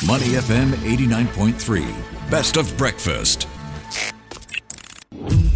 Money FM 89.3. Best of breakfast.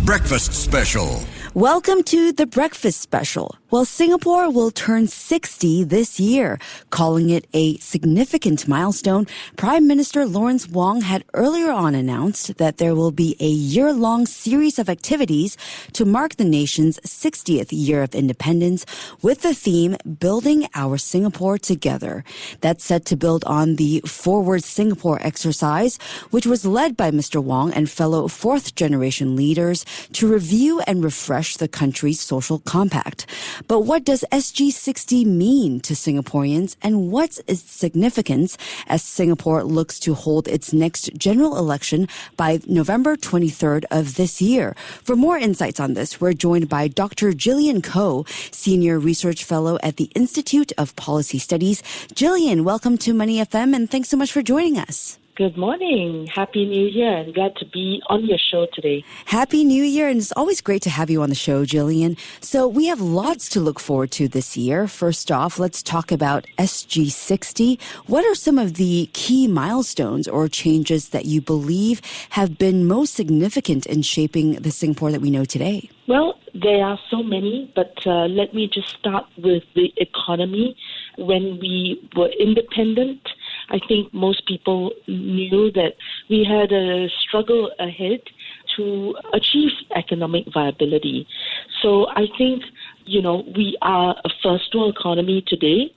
Breakfast Special. Welcome to the Breakfast Special. Well, Singapore will turn 60 this year. Calling it a significant milestone, Prime Minister Lawrence Wong had earlier on announced that there will be a year-long series of activities to mark the nation's 60th year of independence with the theme Building Our Singapore Together. That's set to build on the Forward Singapore exercise, which was led by Mr Wong and fellow fourth-generation leaders to review and refresh the country's social compact. But what does SG60 mean to Singaporeans, and what's its significance as Singapore looks to hold its next general election by November 23rd of this year? For more insights on this, we're joined by Dr. Gillian Koh, Senior Research Fellow at the Institute of Policy Studies. Gillian, welcome to Money FM, and thanks so much for joining us. Good morning. Happy New Year, and glad to be on your show today. Happy New Year, and it's always great to have you on the show, Gillian. So we have lots to look forward to this year. First off, let's talk about SG60. What are some of the key milestones or changes that you believe have been most significant in shaping the Singapore that we know today? Well, there are so many, but let me just start with the economy. When we were independent, I think most people knew that we had a struggle ahead to achieve economic viability. So I think, we are a first world economy today,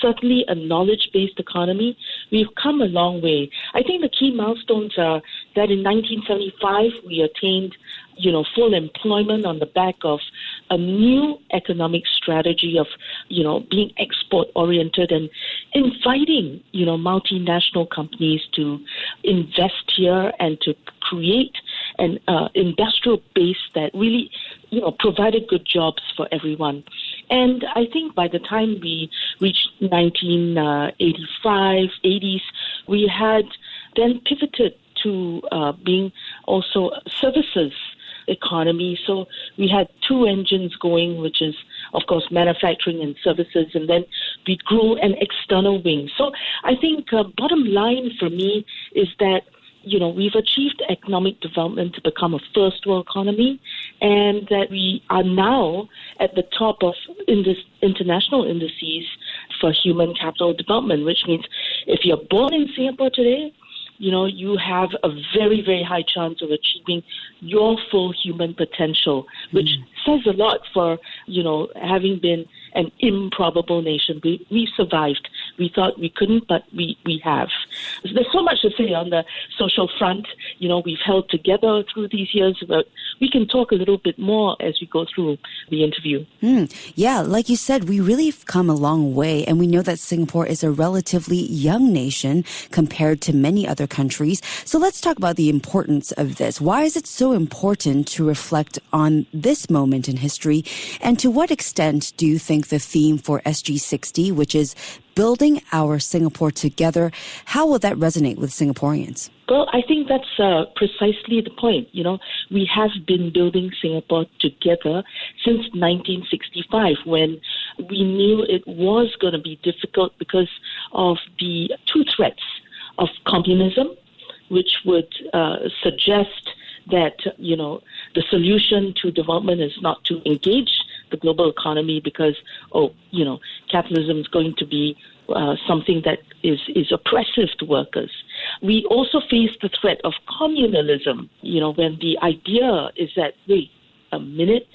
certainly a knowledge-based economy. We've come a long way. I think the key milestones are that in 1975, we attained full employment on the back of a new economic strategy of, being export-oriented and inviting, multinational companies to invest here and to create an industrial base that really, provided good jobs for everyone. And I think by the time we reached 1985, 80s, we had then pivoted to being also services economy. So we had two engines going, which is, of course, manufacturing and services, and then we grew an external wing. So I think bottom line for me is that, we've achieved economic development to become a first world economy, and that we are now at the top of international indices for human capital development, which means if you're born in Singapore today, you have a very, very high chance of achieving your full human potential, which says a lot for, having been an improbable nation. We survived. We thought we couldn't, but we have. There's so much to say on the social front. We've held together through these years, but we can talk a little bit more as we go through the interview. Yeah, like you said, we really have come a long way, and we know that Singapore is a relatively young nation compared to many other countries. So let's talk about the importance of this. Why is it so important to reflect on this moment in history, and to what extent do you think the theme for SG60, which is Building Our Singapore Together, how will that resonate with Singaporeans? Well, I think that's precisely the point. We have been building Singapore together since 1965, when we knew it was going to be difficult because of the two threats of communism, which would suggest that, the solution to development is not to engage the global economy because, capitalism is going to be something that is oppressive to workers. We also face the threat of communalism, when the idea is that, wait a minute,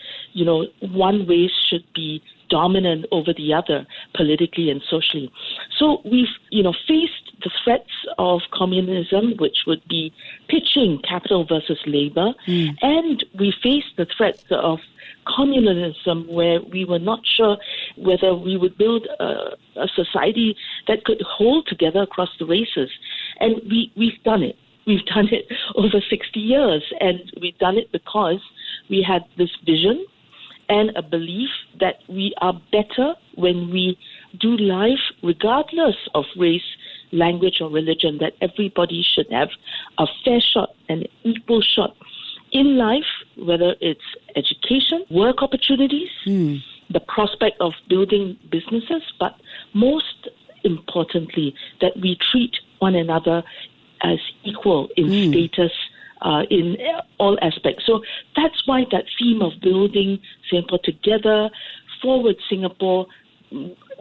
one race should be dominant over the other politically and socially. So we've, faced the threats of communism, which would be pitching capital versus labor, and we faced the threat of communalism, where we were not sure whether we would build a society that could hold together across the races. And we've done it. We've done it over 60 years, and we've done it because we had this vision and a belief that we are better when we do life regardless of race, language, or religion, that everybody should have a fair shot, an equal shot in life, whether it's education, work opportunities, the prospect of building businesses, but most importantly, that we treat one another as equal in status in all aspects. So that's why that theme of building Singapore together, forward Singapore,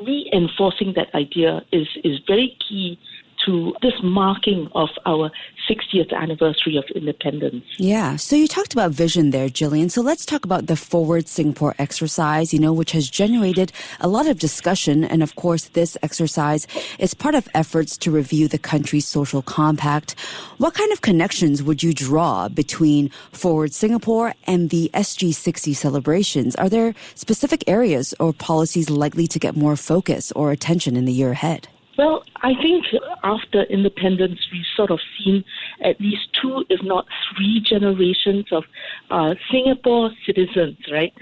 reinforcing that idea is very key to this marking of our 60th anniversary of independence. Yeah, so you talked about vision there, Gillian. So let's talk about the Forward Singapore exercise, which has generated a lot of discussion. And of course, this exercise is part of efforts to review the country's social compact. What kind of connections would you draw between Forward Singapore and the SG60 celebrations? Are there specific areas or policies likely to get more focus or attention in the year ahead? Well, I think after independence, we've sort of seen at least 2, if not 3 generations of Singapore citizens, right?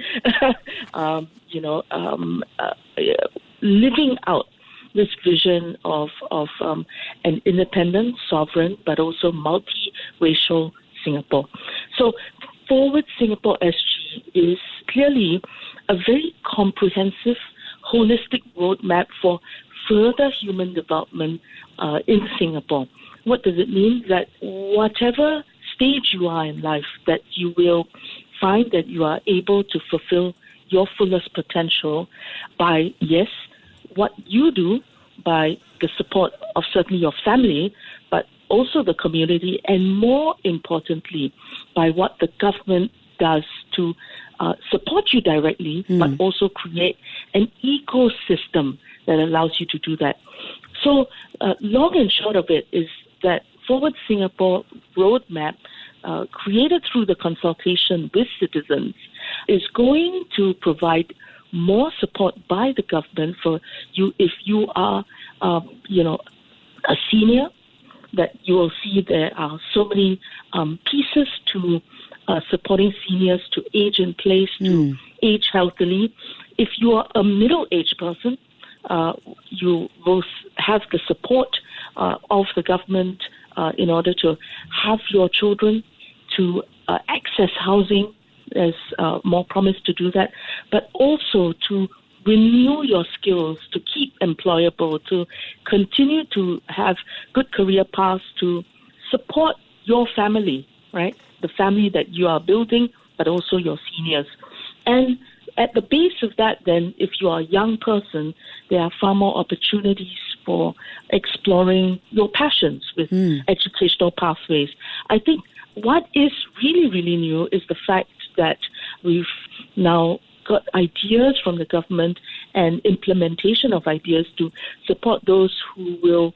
Living out this vision of an independent, sovereign, but also multiracial Singapore. So Forward Singapore SG is clearly a very comprehensive, holistic roadmap for further human development in Singapore. What does it mean? That whatever stage you are in life, that you will find that you are able to fulfill your fullest potential by, yes, what you do, by the support of certainly your family, but also the community, and more importantly, by what the government does to support you directly, but also create an ecosystem that allows you to do that. So long and short of it is that Forward Singapore roadmap, created through the consultation with citizens, is going to provide more support by the government for you if you are, a senior, that you will see there are so many pieces to supporting seniors to age in place, to age healthily. If you are a middle-aged person, you will have the support of the government in order to have your children to access housing. There's more promise to do that, but also to renew your skills, to keep employable, to continue to have good career paths, to support your family, right? The family that you are building, but also your seniors. And at the base of that, then, if you are a young person, there are far more opportunities for exploring your passions with educational pathways. I think what is really, really new is the fact that we've now got ideas from the government and implementation of ideas to support those who will,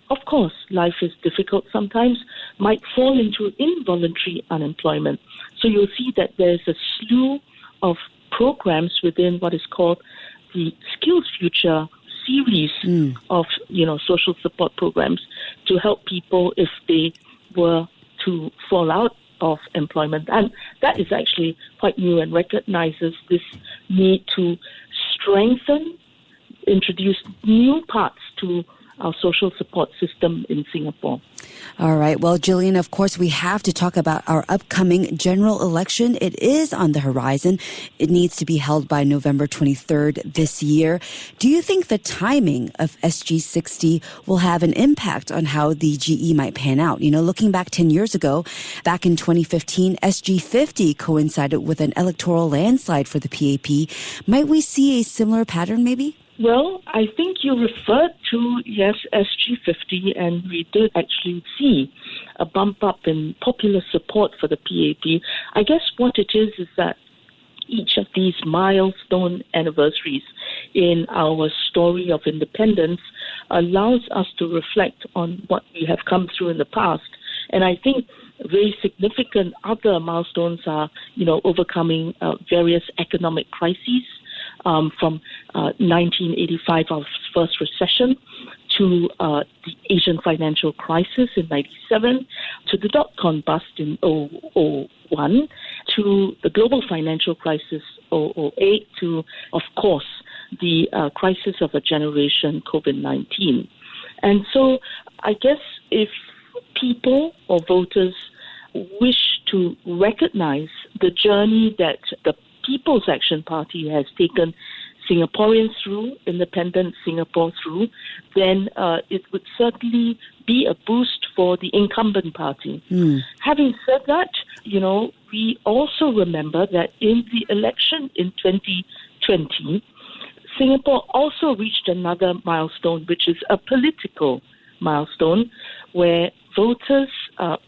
of course, life is difficult sometimes, might fall into involuntary unemployment. So you'll see that there's a slew of programs within what is called the Skills Future series of social support programs to help people if they were to fall out of employment. And that is actually quite new and recognizes this need to strengthen, introduce new parts to our social support system in Singapore. All right. Well, Gillian, of course, we have to talk about our upcoming general election. It is on the horizon. It needs to be held by November 23rd this year. Do you think the timing of SG60 will have an impact on how the GE might pan out? Looking back 10 years ago, back in 2015, SG50 coincided with an electoral landslide for the PAP. Might we see a similar pattern, maybe? Well, I think you referred to, yes, SG50, and we did actually see a bump up in popular support for the PAP. I guess what it is that each of these milestone anniversaries in our story of independence allows us to reflect on what we have come through in the past. And I think very significant other milestones are, overcoming various economic crises, from 1985, our first recession, to the Asian financial crisis in 97, to the dot-com bust in 2001, to the global financial crisis 2008, to, of course, the crisis of a generation, COVID-19. And so I guess if people or voters wish to recognize the journey that the People's Action Party has taken Singaporeans through, independent Singapore through, then it would certainly be a boost for the incumbent party. Having said that, we also remember that in the election in 2020, Singapore also reached another milestone, which is a political milestone, where voters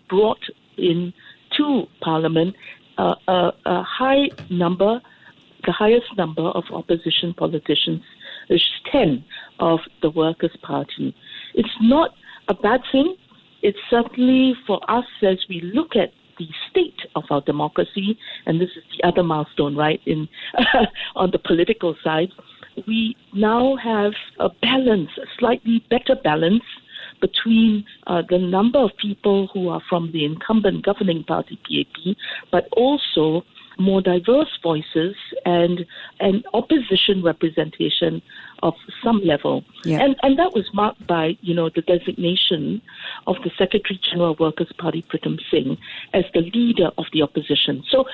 brought in to Parliament a high number, the highest number of opposition politicians, which is 10 of the Workers' Party. It's not a bad thing. It's certainly for us, as we look at the state of our democracy, and this is the other milestone, right, in on the political side, we now have a balance, a slightly better balance between the number of people who are from the incumbent governing party, PAP, but also more diverse voices and opposition representation of some level. Yeah. And that was marked by, the designation of the Secretary-General Workers' Party, Pritam Singh, as the leader of the opposition. So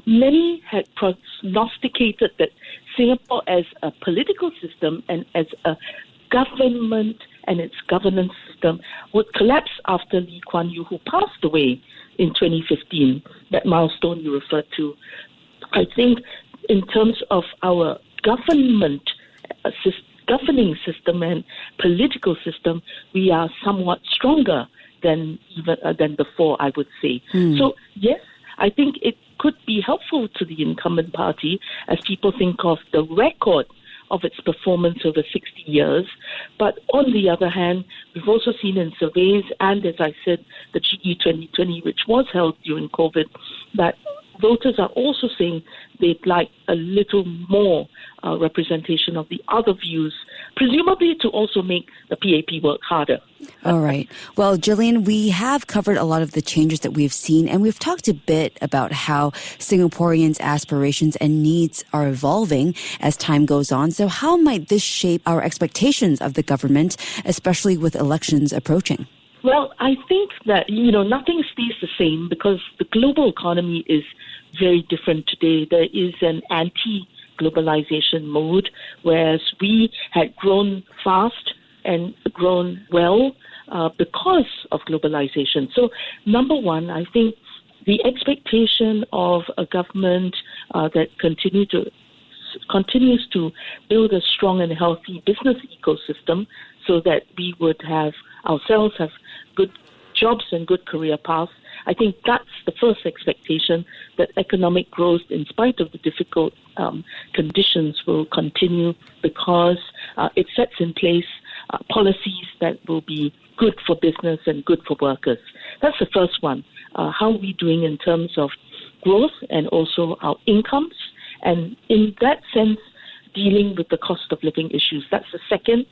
many had prognosticated that Singapore as a political system and as a government and its governance system would collapse after Lee Kuan Yew, who passed away in 2015, that milestone you referred to. I think in terms of our government governing system and political system, we are somewhat stronger than before, I would say. So yes, I think it could be helpful to the incumbent party as people think of the record of its performance over 60 years. But on the other hand, we've also seen in surveys, and as I said, the GE 2020, which was held during COVID, that voters are also saying they'd like a little more representation of the other views, presumably to also make the PAP work harder. All right. Well, Gillian, we have covered a lot of the changes that we've seen, and we've talked a bit about how Singaporeans' aspirations and needs are evolving as time goes on. So how might this shape our expectations of the government, especially with elections approaching? Well, I think that, nothing stays the same because the global economy is very different today. There is an anti-globalization mode, whereas we had grown fast and grown well because of globalization. So, number one, I think the expectation of a government that continues to build a strong and healthy business ecosystem so that we would have ourselves have good jobs and good career paths. I think that's the first expectation, that economic growth, in spite of the difficult conditions, will continue because it sets in place policies that will be good for business and good for workers. That's the first one. How are we doing in terms of growth and also our incomes? And in that sense, dealing with the cost of living issues. That's the second,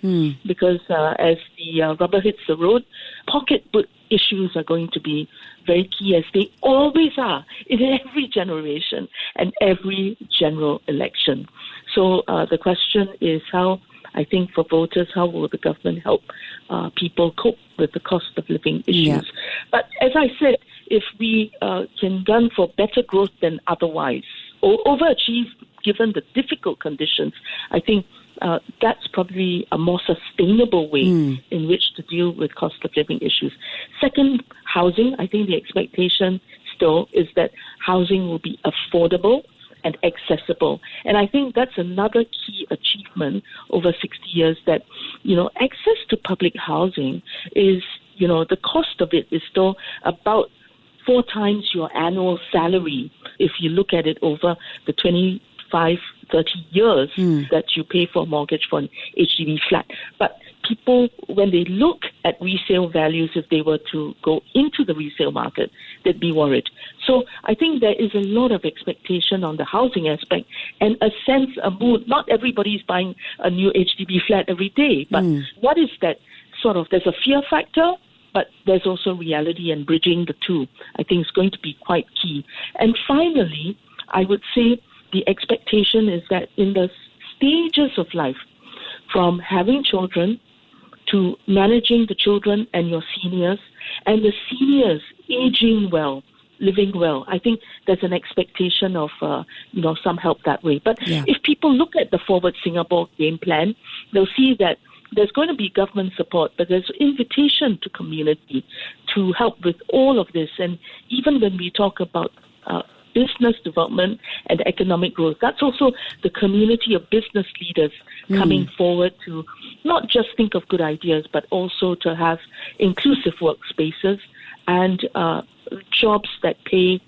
because as the rubber hits the road, pocketbook issues are going to be very key, as they always are in every generation and every general election. So the question is how, I think for voters, how will the government help people cope with the cost of living issues? Yeah. But as I said, if we can gun for better growth than otherwise, or overachieve given the difficult conditions, I think that's probably a more sustainable way in which to deal with cost of living issues. Second, housing. I think the expectation still is that housing will be affordable and accessible. And I think that's another key achievement over 60 years, that, access to public housing is, the cost of it is still about 4 times your annual salary if you look at it over the 25, 30 years that you pay for a mortgage for an HDB flat. But people, when they look at resale values, if they were to go into the resale market, they'd be worried. So I think there is a lot of expectation on the housing aspect and a sense, a mood. Not everybody's buying a new HDB flat every day, but what is that sort of, there's a fear factor, but there's also reality, and bridging the two, I think, is going to be quite key. And finally, I would say the expectation is that in the stages of life, from having children to managing the children and your seniors, and the seniors aging well living well. I think there's an expectation of, some help that way. But if people look at the Forward Singapore game plan, they'll see that there's going to be government support, but there's invitation to community to help with all of this. And even when we talk about business development and economic growth, that's also the community of business leaders coming forward to not just think of good ideas, but also to have inclusive workspaces and jobs that pay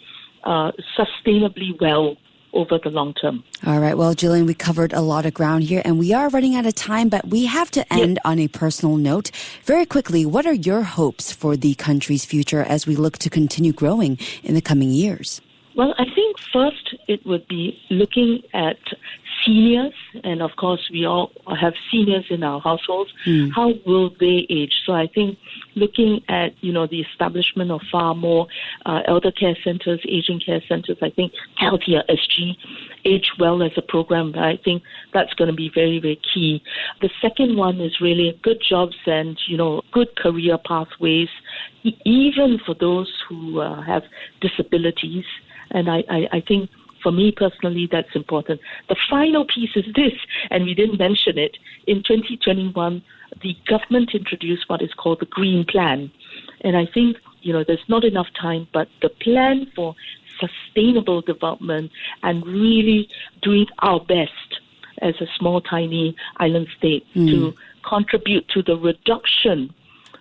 sustainably well over the long term. All right. Well, Gillian, we covered a lot of ground here and we are running out of time, but we have to end on a personal note. Very quickly, what are your hopes for the country's future as we look to continue growing in the coming years? Well, I think first it would be looking at seniors, and of course we all have seniors in our households. How will they age? So I think looking at, the establishment of far more elder care centers, aging care centers, I think healthier SG, Age Well as a program, I think that's going to be very, very key. The second one is really good jobs and, good career pathways, even for those who have disabilities. And I think for me personally, that's important. The final piece is this, and we didn't mention it. In 2021, the government introduced what is called the Green Plan. And I think, there's not enough time, but the plan for sustainable development and really doing our best as a small, tiny island state to contribute to the reduction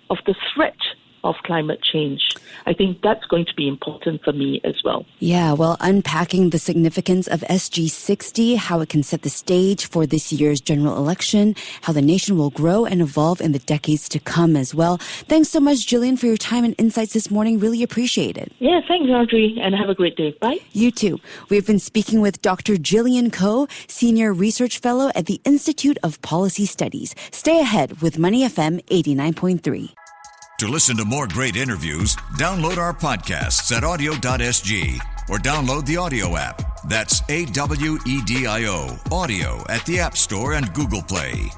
of the threat of climate change. I think that's going to be important for me as well. Yeah, well, unpacking the significance of SG60, how it can set the stage for this year's general election, how the nation will grow and evolve in the decades to come as well. Thanks so much, Gillian, for your time and insights this morning. Really appreciate it. Yeah, thanks, Audrey, and have a great day. Bye. You too. We've been speaking with Dr. Gillian Koh, Senior Research Fellow at the Institute of Policy Studies. Stay ahead with Money FM 89.3. To listen to more great interviews, download our podcasts at audio.sg or download the audio app. That's AWEDIO, audio at the App Store and Google Play.